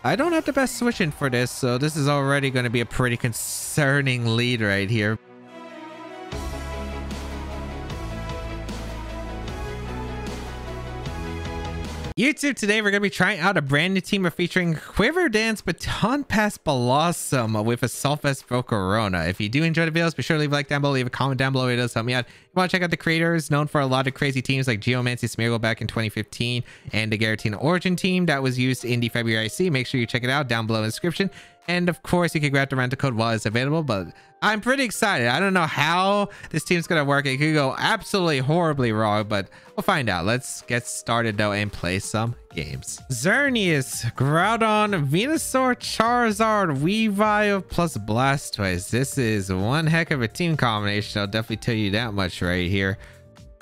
I don't have the best switching for this, so this is already going to be a pretty concerning lead right here. YouTube, today we're going to be trying out a brand new team featuring Quiver Dance Bellossom with a Solfest Volcarona. If you do enjoy the videos, be sure to leave a like down below, leave a comment down below. It does help me out. If you want to check out the creators, known for a lot of crazy teams like Geomancy Smeargle back in 2015 and the Garatina Origin team that was used in the February IC. Make sure you check it out down below in the description. And of course, you can grab the rental code while it's available, but I'm pretty excited. I don't know how this team's going to work. It could go absolutely horribly wrong, but we'll find out. Let's get started though and play some games. Xerneas, Groudon, Venusaur, Charizard, Weavile plus Blastoise. This is one heck of a team combination. I'll definitely tell you that much right here.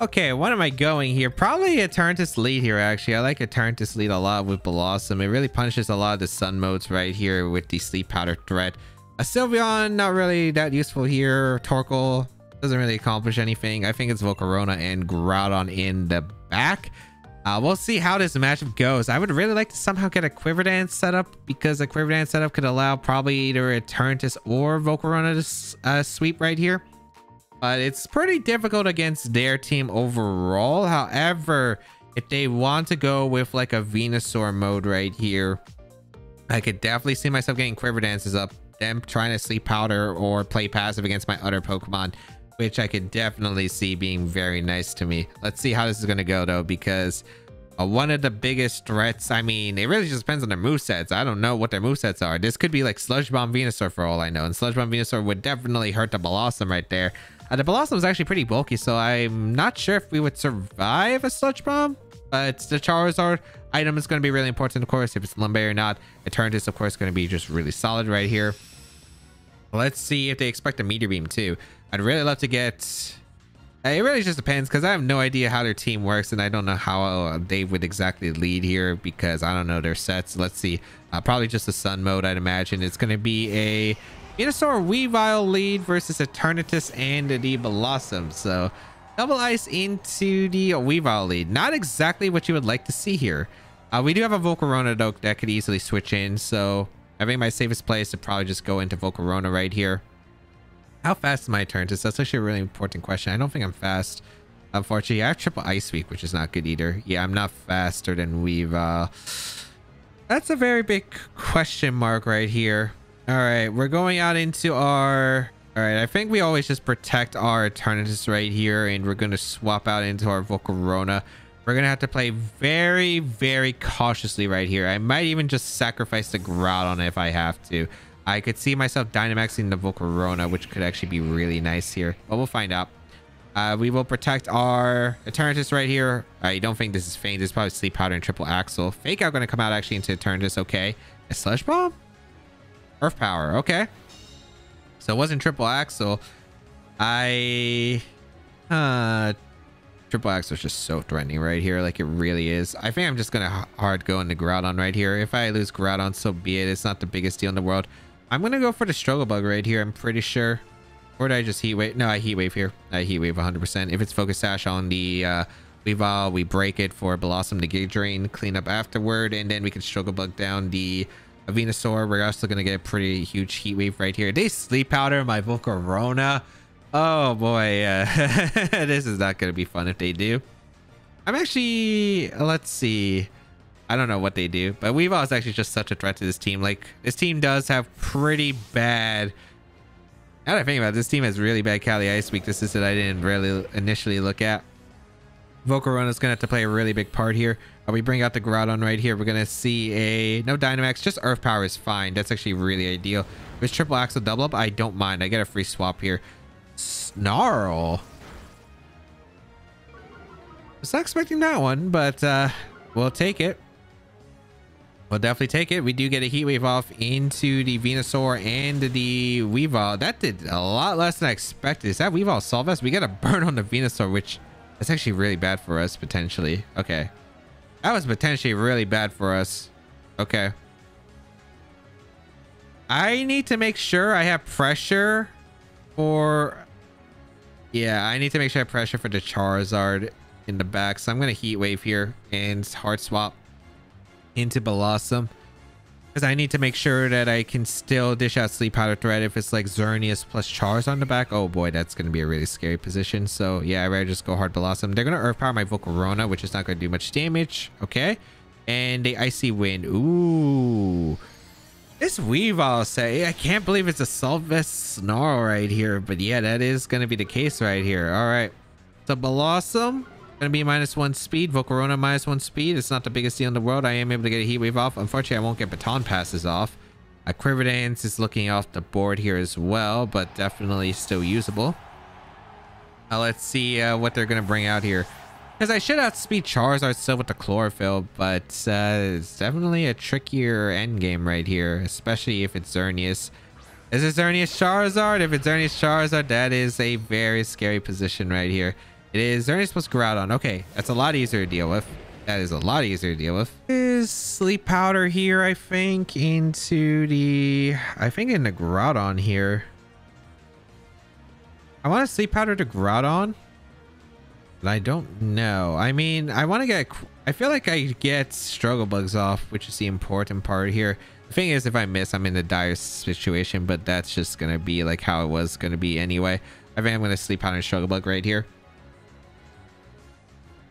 Okay, what am I going here? Probably a Eternatus lead here, actually. I like Eternatus lead a lot with Bellossom. It really punishes a lot of the sun modes right here with the Sleep Powder threat. A Sylveon, not really that useful here. Torkoal doesn't really accomplish anything. I think it's Volcarona and Groudon in the back. We'll see how this matchup goes. I would really like to somehow get a Quiver Dance setup, because a Quiver Dance setup could allow probably either Eternatus or Volcarona to sweep right here. But it's pretty difficult against their team overall. However, if they want to go with like a Venusaur mode right here, I could definitely see myself getting Quiver Dances up, them trying to Sleep Powder or play passive against my other Pokemon, which I could definitely see being very nice to me. Let's see how this is going to go though, because one of the biggest threats, I mean, it really just depends on their movesets. I don't know what their movesets are. This could be like Sludge Bomb Venusaur for all I know, and Sludge Bomb Venusaur would definitely hurt the Bellossom right there. The Bellossom is actually pretty bulky, so I'm not sure if we would survive a Sludge Bomb, but the Charizard item is going to be really important, of course. If it's Lumberry or not, Eternatus, of course, going to be just really solid right here. Let's see if they expect a Meteor Beam too. I'd really love to get... It really just depends, because I have no idea how their team works, and I don't know how they would exactly lead here, because I don't know their sets. Let's see. Probably just the Sun mode, I'd imagine. It's going to be a Venusaur Weavile lead versus Eternatus and the Bellossom. So double ice into the Weavile lead. Not exactly what you would like to see here. We do have a Volcarona though that could easily switch in, so I think my safest play is to probably just go into Volcarona right here. How fast is my Eternatus? That's actually a really important question. I don't think I'm fast. Unfortunately, I have triple ice sweep, which is not good either. Yeah, I'm not faster than Weavile. That's a very big question mark right here. All right, we're going out into our... All right, I think we always just protect our Eternatus right here, and we're going to swap out into our Volcarona. We're going to have to play very, very cautiously right here. I might even just sacrifice the Groudon if I have to. I could see myself Dynamaxing the Volcarona, which could actually be really nice here, but we'll find out. We will protect our Eternatus right here. I don't think this is Feint. This is probably Sleep Powder and Triple Axle. Fake Out going to come out actually into Eternatus. Okay. A Sludge Bomb? Earth Power. Okay. So it wasn't Triple Axle. Triple Axle is just so threatening right here. Like it really is. I think I'm just going to hard go into Groudon right here. If I lose Groudon, so be it. It's not the biggest deal in the world. I'm going to go for the Struggle Bug right here. I'm pretty sure. Or did I just Heat Wave? No, I Heat Wave here. I Heat Wave 100%. If it's Focus Sash on the Weavile, we break it for Bellossom to Gig Drain, clean up afterward, and then we can Struggle Bug down the Venusaur. We're also going to get a pretty huge Heat Wave right here. They Sleep Powder my Volcarona. Oh boy, this is not going to be fun if they do. I'm actually, let's see. I don't know what they do, but Weavile is actually just such a threat to this team. Like, this team does have pretty bad... Now that I think about it, this team has really bad Cali Ice weaknesses that I didn't really initially look at. Volcarona is going to have to play a really big part here. We bring out the Groudon right here. We're going to see a... No Dynamax, just Earth Power is fine. That's actually really ideal. If it's Triple Axle double up, I don't mind. I get a free swap here. Snarl. I was not expecting that one, but we'll take it. We'll definitely take it. We do get a Heat Wave off into the Venusaur and the Weavile. That did a lot less than I expected. Is that Weavile Solvest? We got a burn on the Venusaur, which is actually really bad for us, potentially. Okay. That was potentially really bad for us. Okay. I need to make sure I have pressure for... Yeah, I need to make sure I have pressure for the Charizard in the back. So I'm going to Heat Wave here and Hard Swap into Bellossom. because I need to make sure that I can still dish out Sleep Powder threat if it's like Xerneas plus Chars on the back. Oh boy, that's going to be a really scary position. So yeah, I'd rather just go hard Bellossom. They're going to Earth Power my Volcarona, which is not going to do much damage. Okay. And the Icy Wind. Ooh. This Weavile say, I can't believe it's a Solvest Snarl right here. But yeah, that is going to be the case right here. All right. So Bellossom. Gonna be -1 speed. Volcarona -1 speed. It's not the biggest deal in the world. I am able to get a Heat Wave off. Unfortunately, I won't get Baton Passes off. Quiver Dance is looking off the board here as well, but definitely still usable. Let's see what they're gonna bring out here. Because I should outspeed Charizard still with the Chlorophyll, but it's definitely a trickier end game right here, especially if it's Xerneas. Is it Xerneas Charizard? If it's Xerneas Charizard, that is a very scary position right here. It is Xerneas plus Groudon. Okay, that's a lot easier to deal with. That is a lot easier to deal with. Is Sleep Powder here, I think, into the... I think in the Groudon here. I want to Sleep Powder to Groudon, but I don't know. I mean, I want to get... I feel like I get Struggle Bugs off, which is the important part here. The thing is, if I miss, I'm in a dire situation, but that's just going to be like how it was going to be anyway. I think I'm going to Sleep Powder and Struggle Bug right here.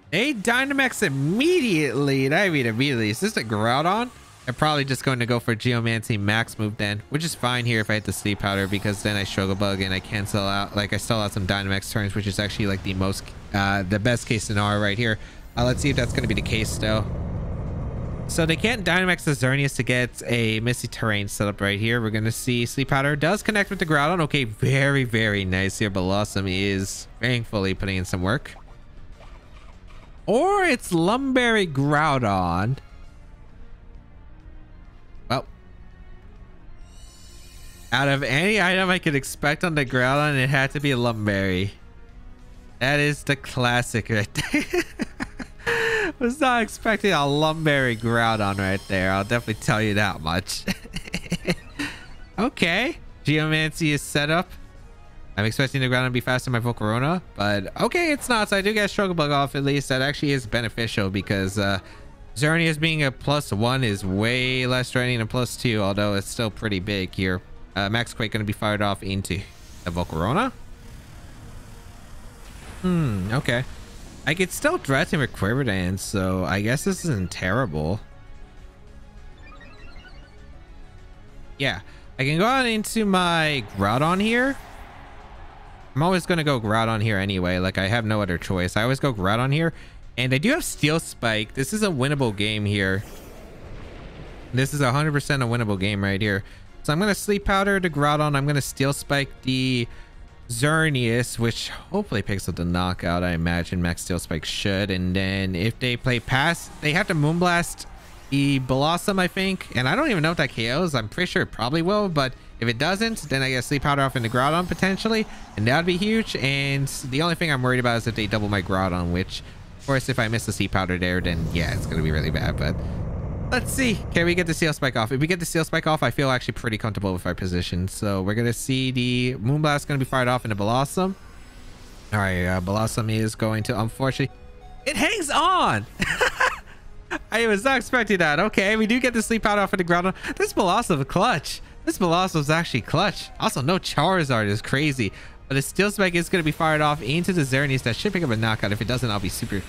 They Dynamax immediately. I mean, immediately. Is this a Groudon? I'm probably just going to go for Geomancy max move then, which is fine here if I hit the Sleep Powder, because then I Struggle Bug and I cancel out, like I still out some Dynamax turns, which is actually like the best case scenario right here. Let's see if that's going to be the case though. So they can't Dynamax the Xerneas to get a Misty Terrain set up right here. We're going to see Sleep Powder does connect with the Groudon. Okay, very, very nice here. Bellossom is thankfully putting in some work. Or it's Lumberry Groudon. Well, out of any item I could expect on the Groudon, it had to be a Lumberry. That is the classic right there. Was not expecting a Lumberry Groudon right there. I'll definitely tell you that much. Okay. Geomancy is set up. I'm expecting the Groudon to be faster than my Volcarona, but okay, it's not. So I do get a Struggle Bug off at least. That actually is beneficial because Xerneas being a +1 is way less threatening than +2, although it's still pretty big here. Max Quake going to be fired off into the Volcarona. Okay. I could still threaten with Quiver Dance, so I guess this isn't terrible. Yeah, I can go on into my Groudon here. I'm always going to go Groudon here anyway. Like, I have no other choice. I always go Groudon here. And I do have Steel Spike. This is a winnable game here. This is 100% a winnable game right here. So I'm going to Sleep Powder the Groudon. I'm going to Steel Spike the Xerneas, which hopefully picks up the knockout. I imagine Max Steel Spike should. And then if they play pass, they have to Moonblast the Bellossom, I think. And I don't even know if that KOs. I'm pretty sure it probably will, but if it doesn't, then I get Sleep Powder off into Groudon potentially, and that would be huge. And the only thing I'm worried about is if they double my Groudon, which, of course, if I miss the Sleep Powder there, then yeah, it's going to be really bad. But let's see. Can we get the Steel Spike off? If we get the Steel Spike off, I feel actually pretty comfortable with our position. So we're going to see the Moonblast going to be fired off into Bellossom. All right, Bellossom is going to, unfortunately, it hangs on. I was not expecting that. Okay, we do get the Sleep Powder off into Groudon. This Bellossom clutch. This Bellossom is actually clutch. Also, no Charizard is crazy. But the Steel Spike is going to be fired off into the Xerneas. That should pick up a knockout. If it doesn't, I'll be super...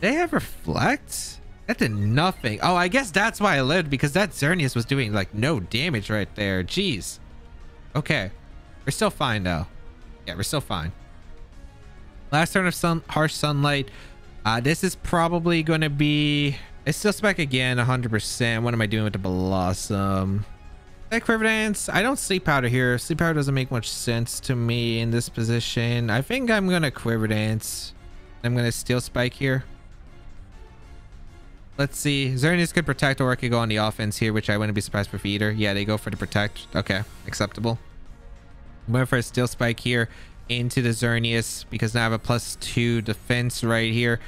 They have Reflect? That did nothing. Oh, I guess that's why I lived, because that Xerneas was doing, like, no damage right there. Jeez. Okay. We're still fine, though. Yeah, we're still fine. Last turn of Harsh Sunlight. This is probably going to be... It's Steel Spike again, 100%. What am I doing with the Bellossom? That Quiver Dance. I don't Sleep Powder here. Sleep Powder doesn't make much sense to me in this position. I think I'm going to Quiver Dance. I'm going to Steel Spike here. Let's see. Xerneas could Protect, or I could go on the offense here, which I wouldn't be surprised for either. Yeah, they go for the Protect. Okay, acceptable. I'm going for a Steel Spike here into the Xerneas, because now I have a +2 defense right here.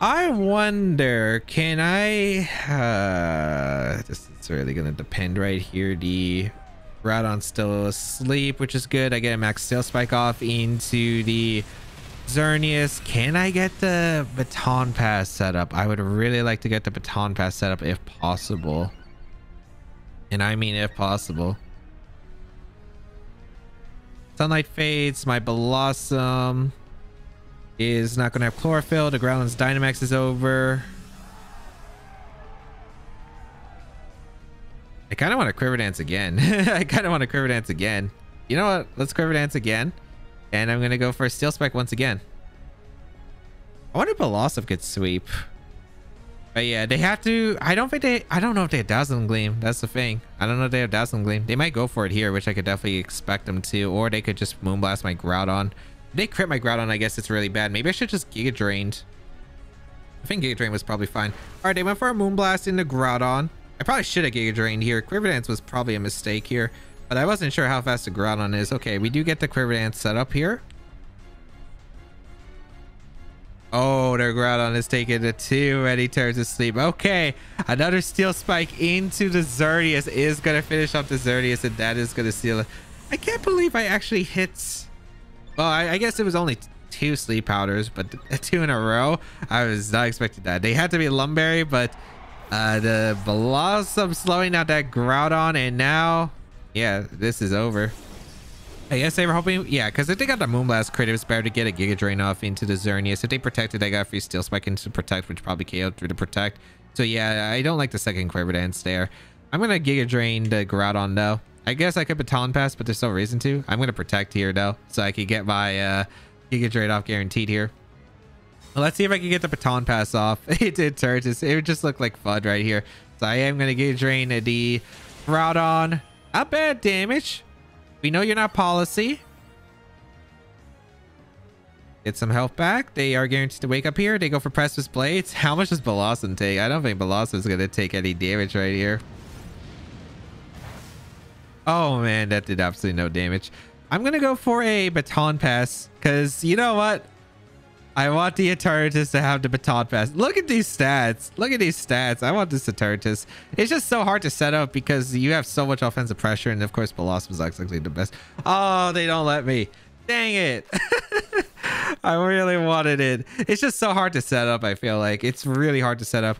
I wonder, can I... this is really going to depend right here. The Groudon's still asleep, which is good. I get a Max Steel Spike off into the Xerneas. Can I get the baton pass set up? I would really like to get the baton pass set up if possible. And I mean if possible. Sunlight fades. My Bellossom is not going to have chlorophyll. The Growlithe's Dynamax is over. I kind of want to Quiver Dance again. I kind of want to Quiver Dance again. You know what? Let's Quiver Dance again. And I'm going to go for a Steel Spike once again. I wonder if Bellossom could sweep. But yeah, they have to. I don't know if they have Dazzling Gleam. That's the thing. I don't know if they have Dazzling Gleam. They might go for it here, which I could definitely expect them to. Or they could just Moonblast my Groudon. If they crit my Groudon, I guess it's really bad. Maybe I should just Giga Drained. I think Giga Drain was probably fine. All right, they went for a Moonblast into Groudon. I probably should have Giga Drained here. Quiver Dance was probably a mistake here. But I wasn't sure how fast the Groudon is. Okay, we do get the Quiver Dance set up here. Oh, their Groudon is taking the 2 ready turns to sleep. Okay, another Steel Spike into the Xerneas is going to finish off the Xerneas, and that is going to seal it. I can't believe I actually hit... Well, I guess it was only 2 Sleep Powders, but 2 in a row. I was not expecting that. They had to be Lumberry, but the Bellossom slowing down that Groudon, and now... Yeah, this is over. I guess they were hoping, yeah, because if they got the Moonblast crit, it was better to get a Giga Drain off into the Xerneas. If they protected, they got a free Steel Spike into Protect, which probably KO'd through the Protect. So yeah, I don't like the second Quiver Dance there. I'm going to Giga Drain the Groudon though. I guess I could Baton Pass, but there's no reason to. I'm going to Protect here though, so I could get my Giga Drain off guaranteed here. Well, let's see if I can get the Baton Pass off. It did turn. It would just look like FUD right here. So I am going to Giga Drain the Groudon. Not bad damage. We know you're not Policy. Get some health back. They are guaranteed to wake up here. They go for Precious Blades. How much does Bellossom take? I don't think Bellossom is going to take any damage right here. Oh man, that did absolutely no damage. I'm going to go for a Baton Pass because you know what? I want the Eternatus to have the Baton Pass. Look at these stats. Look at these stats. I want this Eternatus. It's just so hard to set up because you have so much offensive pressure. And of course, Bellossom is actually the best. Oh, they don't let me. Dang it. I really wanted it. It's just so hard to set up. I feel like it's really hard to set up.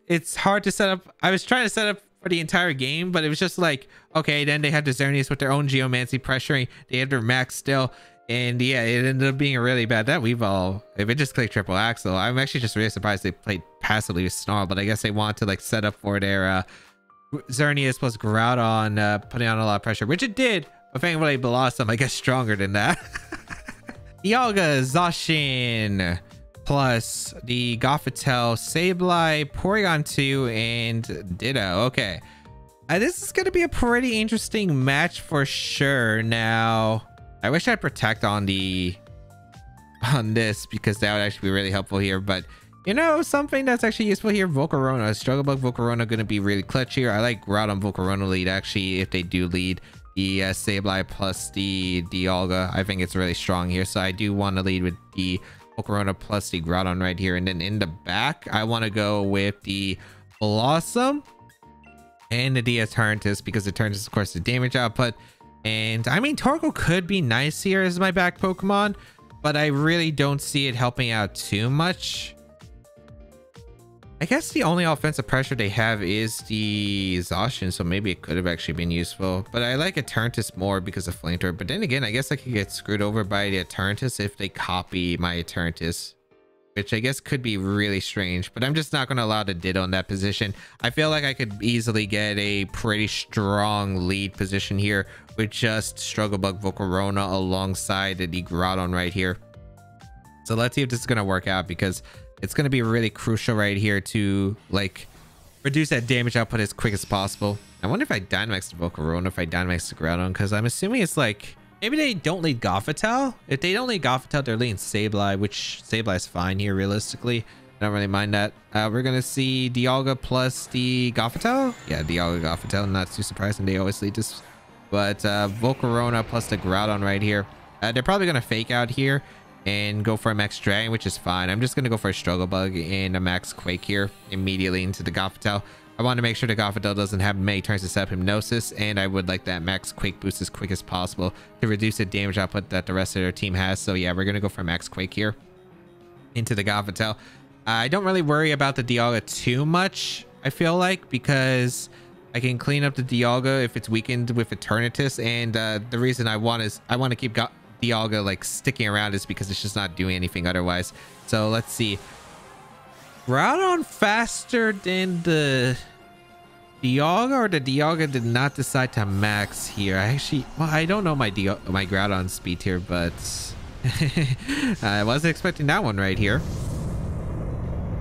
It's hard to set up. I was trying to set up for the entire game, but it was just like, okay, then they had the Xerneas with their own Geomancy pressuring. They had their max still. And yeah, it ended up being really bad. That Weavile, if it just clicked triple axle, I'm actually just really surprised they played passively with Snarl, but I guess they want to like set up for their Xerneas plus Groudon putting on a lot of pressure, which it did. But thankfully, Bellossom, I guess, stronger than that. Dialga, Zacian, plus the Gothitelle, Sableye, Porygon 2, and Ditto. Okay. This is going to be a pretty interesting match for sure. Now, I wish I'd Protect on this because that would actually be really helpful here. But you know, something that's actually useful here, Volcarona. Struggle Bug Volcarona going to be really clutch here. I like Groudon Volcarona lead actually if they do lead the Sableye plus the Dialga. I think it's really strong here. So I do want to lead with the Volcarona plus the Groudon right here. And then in the back, I want to go with the Bellossom and the Eternatus because Eternatus, of course, the damage output. And I mean, Torkoal could be nice here as my back Pokemon, but I really don't see it helping out too much. I guess the only offensive pressure they have is the Zacian, so maybe it could have actually been useful. But I like Eternatus more because of Flamethrower. But then again, I guess I could get screwed over by the Eternatus if they copy my Eternatus, which I guess could be really strange. But I'm just not going to allow the Ditto in that position. I feel like I could easily get a pretty strong lead position here with just Struggle Bug Volcarona alongside the Groudon right here. So let's see if this is going to work out because it's going to be really crucial right here to like reduce that damage output as quick as possible. I wonder if I Dynamax the Volcarona, if I Dynamax the Groudon, because I'm assuming it's like maybe they don't lead Gothitelle. If they don't lead Gothitelle, they're leading Sableye, which Sableye is fine here realistically. I don't really mind that. We're going to see Dialga plus the Gothitelle. Yeah, Dialga Gothitelle, not too surprising. They always lead this. But Volcarona plus the Groudon right here. They're probably going to fake out here and go for a Max Dragon, which is fine. I'm just going to go for a Struggle Bug and a Max Quake here immediately into the Gothitelle. I want to make sure the Gothitelle doesn't have many turns to set up Hypnosis, and I would like that max Quake boost as quick as possible to reduce the damage output that the rest of their team has. So yeah, we're going to go for max Quake here into the Gothitelle. I don't really worry about the Dialga too much, I feel like, because I can clean up the Dialga if it's weakened with Eternatus, and the reason I want to keep Dialga like sticking around is because it's just not doing anything otherwise. So let's see. Groudon faster than the Dialga, or the Dialga did not decide to max here? I don't know my Groudon speed here, but I wasn't expecting that one right here.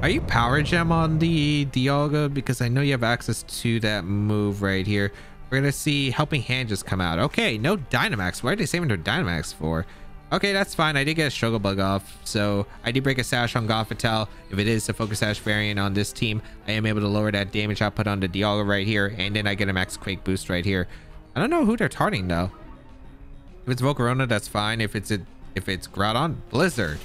Are you Power Gem on the Dialga? Because I know you have access to that move right here. We're gonna see Helping Hand just come out. Okay, no Dynamax. Why are they saving their Dynamax for? Okay, that's fine. I did get a Struggle Bug off, so I did break a Sash on Gothitelle. If it is the Focus Sash variant on this team, I am able to lower that damage output on the Dialga right here, and then I get a max Quake boost right here. I don't know who they're targeting though. If it's Volcarona, that's fine. If it's Groudon, Blizzard.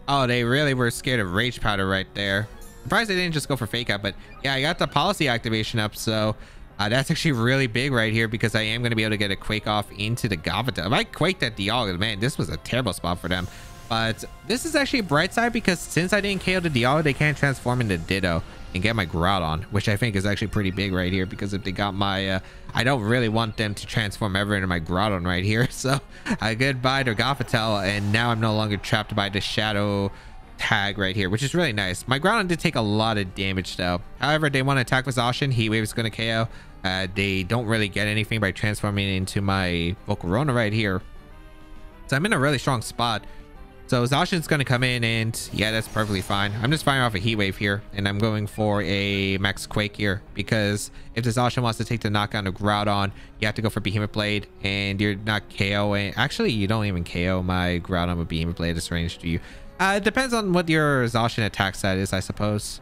Oh, they really were scared of Rage Powder right there. Surprised they didn't just go for Fake Out, but yeah, I got the Policy activation up, so that's actually really big right here because I am going to be able to get a Quake off into the Gothitelle. If I Quaked that Dialga, man, this was a terrible spot for them. But this is actually a bright side because since I didn't KO the Dialga, they can't transform into Ditto and get my Groudon, which I think is actually pretty big right here because if they got my... I don't really want them to transform ever into my Groudon right here. So goodbye to Gothitelle, and now I'm no longer trapped by the Shadow tag right here, which is really nice. My Groudon did take a lot of damage though. However, they want to attack with Zacian. Heat Wave is going to KO. They don't really get anything by transforming into my Volcarona right here. So I'm in a really strong spot. So Zacian's going to come in, and yeah, that's perfectly fine. I'm just firing off a Heat Wave here, and I'm going for a Max Quake here because if the Zacian wants to take the knockdown of Groudon, you have to go for Behemoth Blade, and you're not KOing. Actually, you don't even KO my Groudon with Behemoth Blade. It's ranged to you. It depends on what your Zacian attack stat is, I suppose.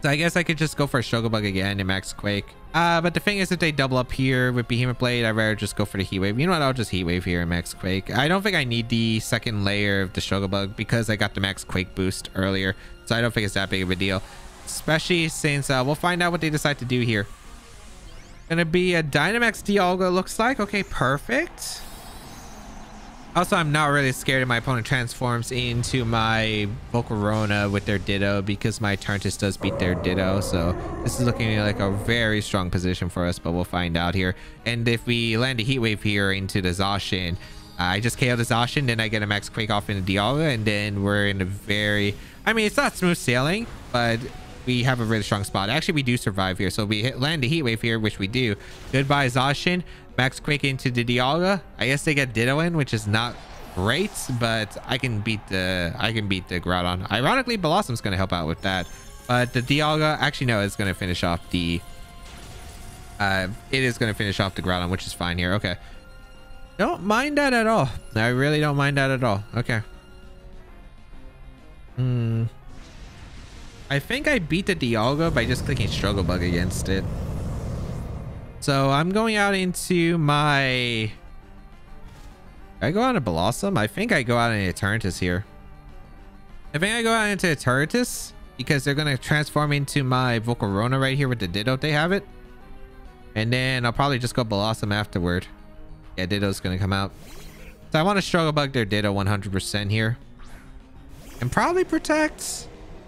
So I guess I could just go for a Struggle Bug again and Max Quake. But the thing is, if they double up here with Behemoth Blade, I'd rather just go for the Heat Wave. You know what? I'll just Heat Wave here and Max Quake. I don't think I need the second layer of the Struggle Bug because I got the Max Quake boost earlier. So I don't think it's that big of a deal. Especially since we'll find out what they decide to do here. Gonna be a Dynamax Dialga, looks like. Okay, perfect. Also, I'm not really scared if my opponent transforms into my Volcarona with their Ditto because my Eternatus does beat their Ditto. So this is looking like a very strong position for us, but we'll find out here. And if we land a Heat Wave here into the Zacian, I just KO the Zacian, then I get a Max Quake off into Dialga, and then we're in a very... I mean, it's not smooth sailing, but we have a really strong spot. Actually, we do survive here. So we land a Heat Wave here, which we do. Goodbye, Zacian. Max Quake into the Dialga. I guess they get Ditto in, which is not great, but I can beat the Groudon. Ironically, Bellossom's going to help out with that, but the Dialga, actually no, it's going to finish off the Groudon, which is fine here. Okay, don't mind that at all. I really don't mind that at all. Okay. I think I beat the Dialga by just clicking Struggle Bug against it. So I'm going out into my... I go out into Bellossom? I think I go out into Eternatus here. I think I go out into Eternatus because they're going to transform into my Volcarona right here with the Ditto if they have it. And then I'll probably just go Bellossom afterward. Yeah, Ditto's going to come out. So I want to Struggle Bug their Ditto 100% here. And probably Protect.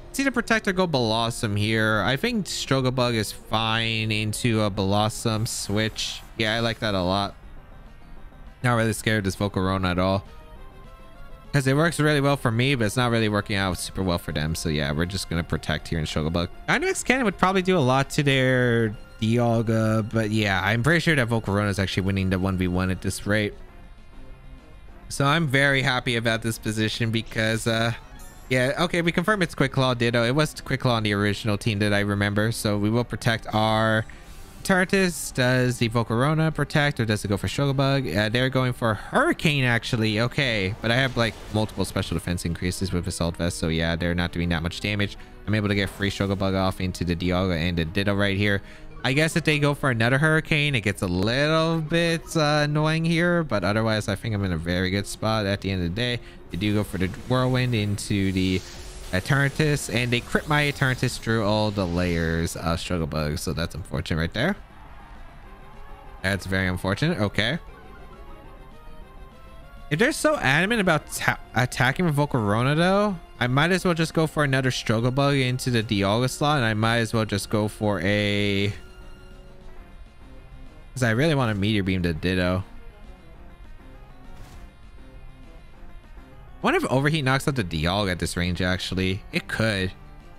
It's either Protect or go Bellossom here. I think Struggle Bug is fine into a Bellossom switch. Yeah, I like that a lot. Not really scared of this Volcarona at all. Because it works really well for me, but it's not really working out super well for them. So yeah, we're just going to Protect here in Struggle Bug. Dynamax Cannon would probably do a lot to their Dialga. But yeah, I'm pretty sure that Volcarona is actually winning the 1v1 at this rate. So I'm very happy about this position because... yeah, okay, we confirm it's Quick Claw Ditto. It was Quick Claw on the original team that I remember. So we will protect our Eternatus. Does the Volcarona protect or does it go for Struggle Bug? They're going for Hurricane, actually. Okay, but I have like multiple special defense increases with Assault Vest. So yeah, they're not doing that much damage. I'm able to get free Struggle Bug off into the Dialga and the Ditto right here. I guess if they go for another Hurricane, it gets a little bit annoying here, but otherwise I think I'm in a very good spot at the end of the day. They do go for the Whirlwind into the Eternatus, and they crit my Eternatus through all the layers of Struggle Bug. So that's unfortunate right there. That's very unfortunate. Okay. If they're so adamant about attacking with Volcarona though, I might as well just go for another Struggle Bug into the Dialga slot, and I might as well just go for a... because I really want to Meteor Beam the Ditto. I wonder if Overheat knocks out the Dialga at this range, actually. It could.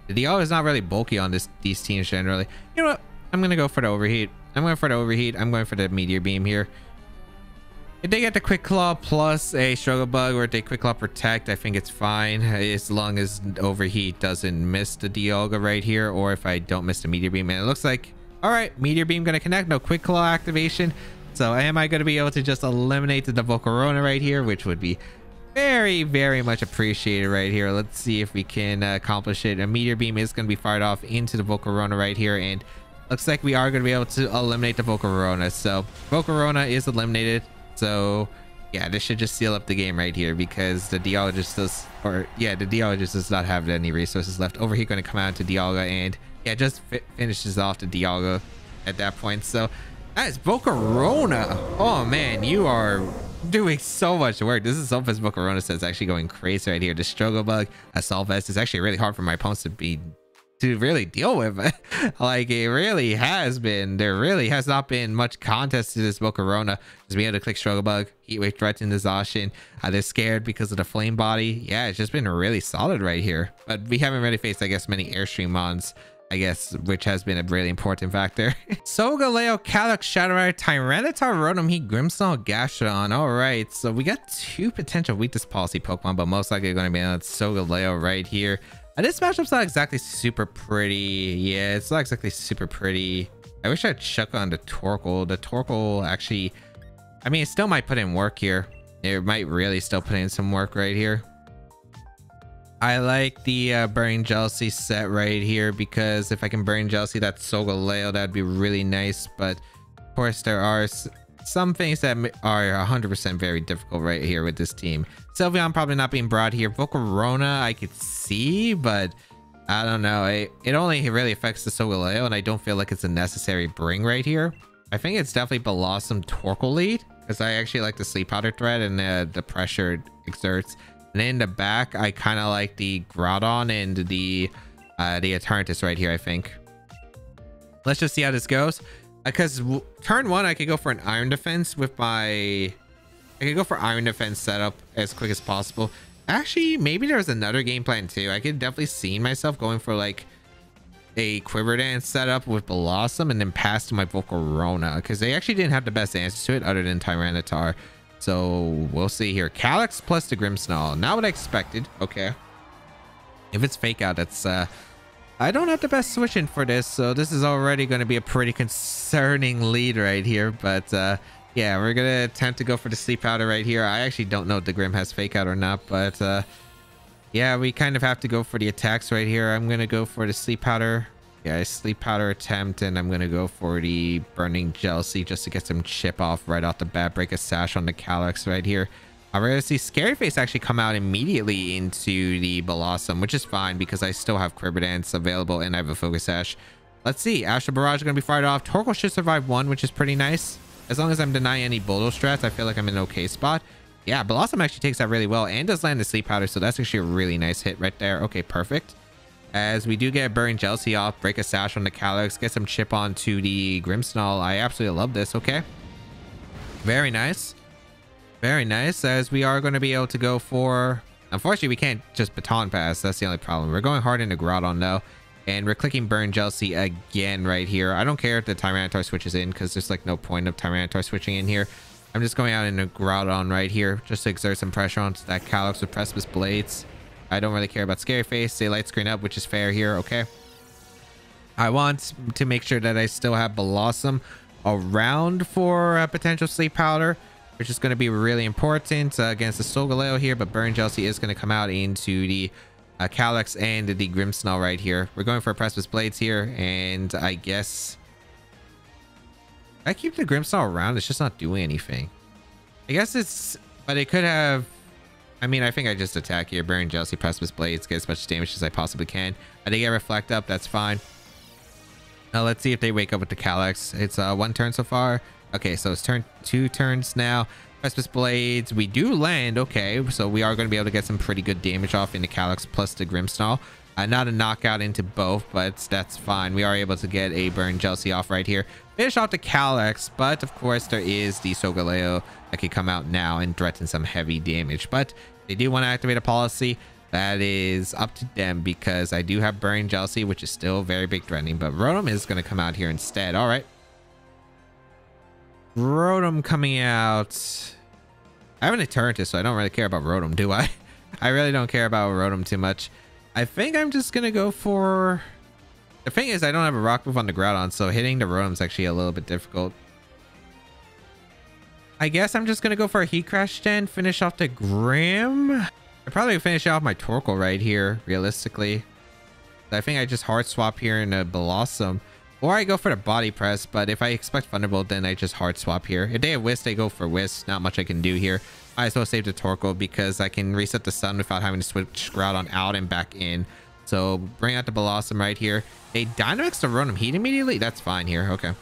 The Dialga is not really bulky on these teams generally. You know what? I'm going to go for the Overheat. I'm going for the Overheat. I'm going for the Meteor Beam here. If they get the Quick Claw plus a Struggle Bug, or if they Quick Claw Protect, I think it's fine. As long as Overheat doesn't miss the Dialga right here, or if I don't miss the Meteor Beam. And it looks like, all right, Meteor Beam going to connect. No Quick Claw activation. So am I going to be able to just eliminate the Volcarona right here, which would be very, very much appreciated right here. Let's see if we can accomplish it. A Meteor Beam is going to be fired off into the Volcarona right here, and looks like we are going to be able to eliminate the Volcarona. So Volcarona is eliminated. So yeah, this should just seal up the game right here, because the Dialga does, or yeah, the Dialga does not have any resources left. Overheat going to come out to Dialga, and yeah, just finishes off the Dialga at that point. So that is Volcarona. Oh man, you are doing so much work. This is Sulfur's Volcarona says actually going crazy right here. The Struggle Bug, Assault Vest is actually really hard for my opponents to really deal with. Like, it really has been. There really has not been much contest to this Volcarona. Just being able to click Struggle Bug, Heat Wave, Threaten, Exhaustion. They're scared because of the Flame Body. Yeah, it's just been really solid right here. But we haven't really faced, I guess, many Airstream mons, I guess, which has been a really important factor. Solgaleo, Calyx, Shadowrider, Tyranitar, Rotom, Heat, Grimmsnarl, Gastrodon. All right, so we got two potential weakness policy Pokemon, but most likely going to be on Solgaleo right here. This matchup's not exactly super pretty. Yeah, it's not exactly super pretty. I wish I'd chuck on the Torkoal. The Torkoal actually, I mean, it still might put in work here. It might really still put in some work right here. I like the Burning Jealousy set right here, because if I can Burning Jealousy that Solgaleo, that'd be really nice. But of course, there are some things that are 100% very difficult right here with this team. Sylveon probably not being brought here. Volcarona I could see, but I don't know. It only really affects the Solgaleo, and I don't feel like it's a necessary bring right here. I think it's definitely Bellossom Torkoal lead, because I actually like the Sleep Powder threat and the pressure it exerts. And in the back, I kind of like the Groudon and the Eternatus right here, I think. Let's just see how this goes. Because turn one, I could go for an Iron Defense with my... I could go for Iron Defense setup as quick as possible. Actually, maybe there's another game plan too. I could definitely see myself going for like a Quiver Dance setup with Bellossom and then pass to my Volcarona, because they actually didn't have the best answers to it other than Tyranitar. So we'll see here. Calyx plus the Grimmsnarl. Not what I expected. Okay. If it's Fake Out, that's... I don't have the best switching for this, so this is already going to be a pretty concerning lead right here. But yeah, we're going to attempt to go for the Sleep Powder right here. I actually don't know if the Grim has Fake Out or not, but yeah, we kind of have to go for the attacks right here. I'm going to go for the Sleep Powder. Yeah, Sleep Powder attempt, and I'm going to go for the Burning Jealousy just to get some chip off right off the bat. Break a Sash on the Calyx right here. We're going to see Scary Face actually come out immediately into the Bellossom, which is fine because I still have Quiver Dance available and I have a Focus Sash. Let's see. Astral Barrage is going to be fired off. Torkoal should survive one, which is pretty nice. As long as I'm denying any Bulldoze strats, I feel like I'm in an okay spot. Yeah, Bellossom actually takes that really well and does land the Sleep Powder, so that's actually a really nice hit right there. Okay, perfect. As we do get Burning Jealousy off, break a Sash on the Calyx, get some chip onto the Grimmsnarl. I absolutely love this. Okay. Very nice. Very nice, as we are going to be able to go for... Unfortunately, we can't just Baton Pass. That's the only problem. We're going hard into Groudon, though. And we're clicking Burn Jealousy again right here. I don't care if the Tyranitar switches in, because there's like no point of Tyranitar switching in here. I'm just going out into Groudon right here, just to exert some pressure onto that Calyx with Precipice Blades. I don't really care about Scary Face. They light screen up, which is fair here. Okay. I want to make sure that I still have Bellossom around for a potential Sleep Powder, which is going to be really important against the Solgaleo here. But Burn Jealousy is going to come out into the Calyx and the Grimmsnarl right here. We're going for Precipice Blades here, and I guess I keep the Grimmsnarl around. It's just not doing anything. I guess it's... But it could have... I mean, I think I just attack here. Burn Jealousy, Precipice Blades, get as much damage as I possibly can. I did get Reflect up. That's fine. Now let's see if they wake up with the Calyx. It's 1 turn so far. Okay, so it's 2 turns now. Precipice Blades, we do land. Okay, so we are going to be able to get some pretty good damage off in the Calyx plus the Grimmsnarl. Not a knockout into both, but that's fine. We are able to get a Burn Jealousy off right here. Finish off the Calyx, but of course there is the Solgaleo that can come out now and threaten some heavy damage. But they do want to activate a policy. That is up to them because I do have Burn Jealousy, which is still very big threatening. But Rotom is going to come out here instead. All right. Rotom coming out. I have an Eternatus, so I don't really care about Rotom, do I? I really don't care about Rotom too much. I think I'm just going to go for... The thing is, I don't have a Rock Move on the Groudon, so hitting the Rotom is actually a little bit difficult. I guess I'm just going to go for a Heat Crash then. Finish off the Grim. I probably finish off my Torkoal right here, realistically. I think I just hard swap here in a Bellossom. Or I go for the Body Press, but if I expect Thunderbolt, then I just hard swap here. If they have Wisp, they go for Wisp. Not much I can do here. I as well save the Torkoal because I can reset the Sun without having to switch Groudon out and back in. So bring out the Bellossom right here. They Dynamax the Rotom Heat immediately? That's fine here. Okay.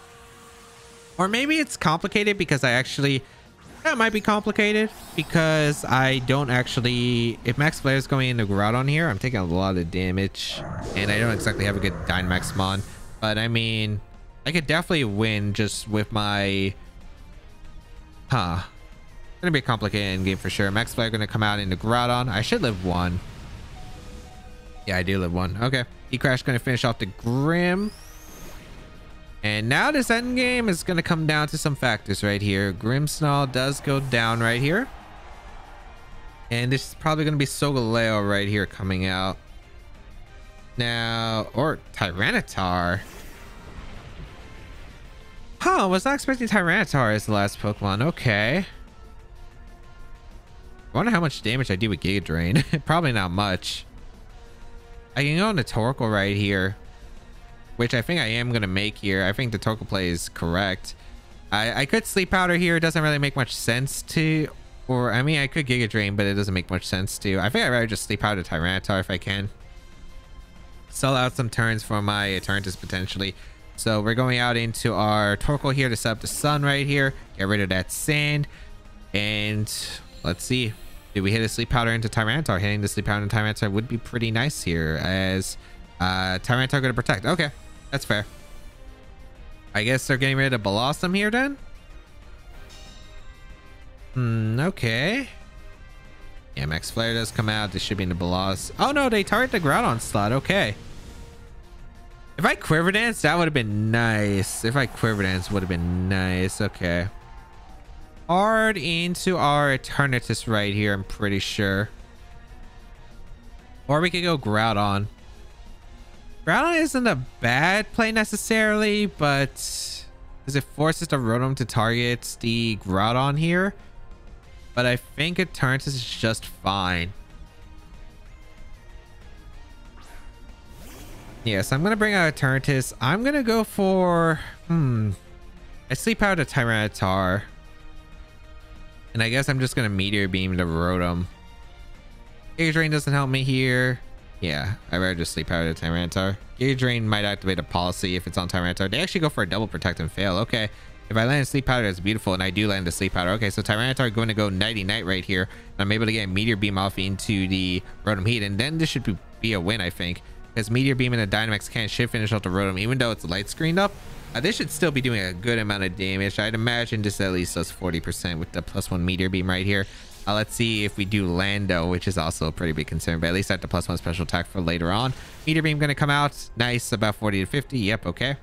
Or maybe it's complicated because I actually... That might be complicated because I don't actually... If Max Flare is going into Groudon here, I'm taking a lot of damage. And I don't exactly have a good Dynamax Mon. But I mean, I could definitely win just with my... Huh. Gonna be a complicated game for sure. Max Flare gonna come out into Groudon. I should live 1. Yeah, I do live 1. Okay. E-Crash gonna finish off the Grim. And now this end game is going to come down to some factors right here. Grimmsnarl does go down right here. And this is probably going to be Solgaleo right here coming out. Now, or Tyranitar. Huh, was not expecting Tyranitar as the last Pokemon. Okay. I wonder how much damage I do with Giga Drain. Probably not much. I can go on the Torkoal right here, which I think I am going to make here. I think the Torkoal play is correct. I could Sleep Powder here. It doesn't really make much sense to... Or, I mean, I could Giga Drain, but it doesn't make much sense to. I think I'd rather just Sleep Powder Tyranitar if I can. Sell out some turns for my Eternatus potentially. So we're going out into our Torkoal here to set up the Sun right here. Get rid of that Sand. And let's see. Did we hit a Sleep Powder into Tyranitar? Hitting the Sleep Powder into Tyranitar would be pretty nice here as Tyranitar going to protect. Okay. That's fair. I guess they're getting rid of Bellossom here then? Okay. Yeah, Max Flare does come out. This should be in the Bellossom. Oh no, they target the Groudon slot. Okay. If I Quiver Dance, that would have been nice. If I Quiver Dance, would have been nice. Okay. Hard into our Eternatus right here, I'm pretty sure. Or we could go Groudon. Groudon isn't a bad play necessarily, but because it forces the Rotom to target the Groudon here. But I think Eternatus is just fine. Yes, I'm going to bring out Eternatus. I'm going to go for... I Sleep Out a Tyranitar. And I guess I'm just going to Meteor Beam the Rotom. Giga Drain doesn't help me here. Yeah, I'd rather just Sleep Powder to Tyranitar. Giga Drain might activate a policy if it's on Tyranitar. They actually go for a double protect and fail. Okay, if I land a Sleep Powder, that's beautiful, and I do land a Sleep Powder. Okay, so Tyranitar going to go Nighty Night right here. And I'm able to get a Meteor Beam off into the Rotom Heat, and then this should be a win, I think. Because Meteor Beam and the Dynamax can't should finish off the Rotom, even though it's light screened up. This should still be doing a good amount of damage. I'd imagine this at least does 40% with the +1 Meteor Beam right here. Let's see if we do Lando, which is also a pretty big concern, but at least I have the +1 special attack for later on. Meteor Beam going to come out. Nice, about 40 to 50. Yep, okay.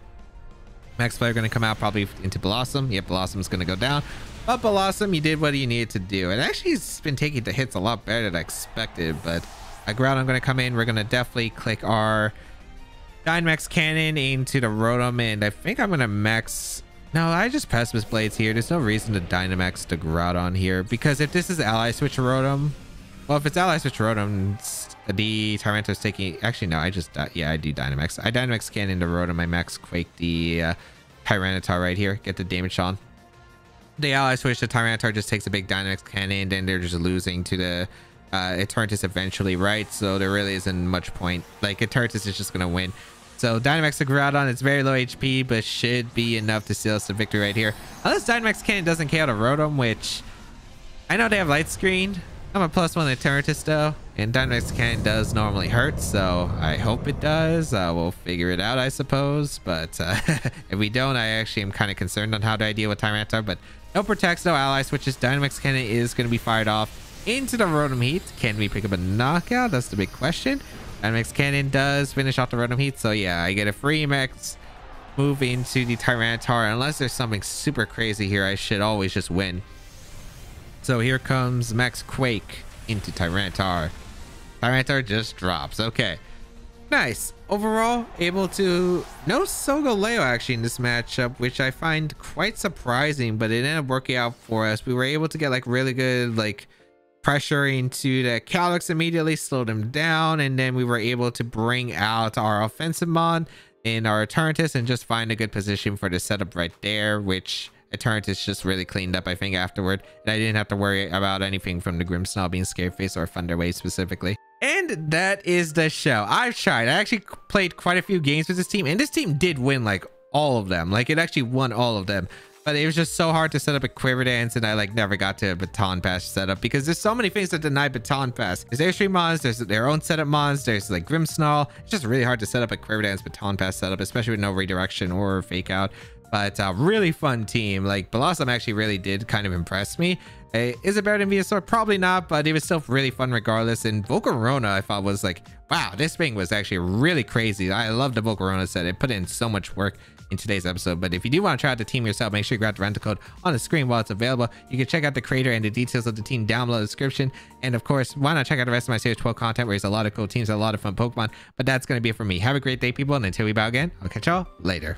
Max Flare going to come out probably into Bellossom. Yep, Blossom's going to go down. But Bellossom, you did what you needed to do. And actually, it's been taking the hits a lot better than I expected, but Groudon going to come in. We're going to definitely click our Dynamax Cannon into the Rotom, and I think I'm going to max... No, I just Precipice Blades here. There's no reason to Dynamax the Groudon here, because if this is Ally Switch Rotom... Well, if it's Ally Switch Rotom, the Tyranitar's taking... Actually, no, I just... yeah, I do Dynamax. I Dynamax Cannon the Rotom. I Max Quake the Tyranitar right here. Get the damage on. The Ally Switch, the Tyranitar just takes a big Dynamax Cannon, and then they're just losing to the Eternatus eventually, right? So there really isn't much point. Like, Eternatus is just gonna win. So Dynamax to Groudon, it's very low HP, but should be enough to seal us the victory right here. Unless Dynamax Cannon doesn't KO to Rotom, which I know they have Light Screen. I'm a +1 Eternatus though, and Dynamax Cannon does normally hurt, so I hope it does. We'll figure it out, I suppose. But if we don't, I actually am kind of concerned on how do I deal with Tyranitar. But no protects, no ally switches. Dynamax Cannon is going to be fired off into the Rotom Heat. Can we pick up a knockout? That's the big question. Dynamax Cannon does finish off the Rotom Heat, so yeah, I get a free max move into the Tyranitar. Unless there's something super crazy here, I should always just win. So here comes Max Quake into Tyranitar. Tyranitar just drops. Okay, nice. Overall, able to no Solgaleo actually in this matchup, which I find quite surprising, but it ended up working out for us. We were able to get like really good like pressure into the Calyx immediately, slowed him down, and then we were able to bring out our offensive mon in our Eternatus and just find a good position for the setup right there, which Eternatus just really cleaned up, I think, afterward. And I didn't have to worry about anything from the Grimmsnarl being Scareface or Thunderwave specifically. And that is the show. I've tried. I actually played quite a few games with this team, and this team did win like all of them. Like, it actually won all of them. But it was just so hard to set up a Quiver Dance, and I like never got to a Baton Pass setup because there's so many things that deny Baton Pass. There's Airstream mons, there's their own setup mons, there's like Grimmsnarl. It's just really hard to set up a Quiver Dance Baton Pass setup, especially with no redirection or fake out. But really fun team. Like, Bellossom actually really did kind of impress me. Is it better than Venusaur? Probably not, but it was still really fun regardless. And Volcarona, I thought, was like, wow, this thing was actually really crazy. I love the Volcarona set. It put in so much work in today's episode. But if you do want to try out the team yourself, make sure you grab the rental code on the screen while it's available. You can check out the creator and the details of the team down below in the description. And of course, why not check out the rest of my Series 12 content where there's a lot of cool teams and a lot of fun Pokemon. But that's going to be it for me. Have a great day, people. And until we bow again, I'll catch y'all later.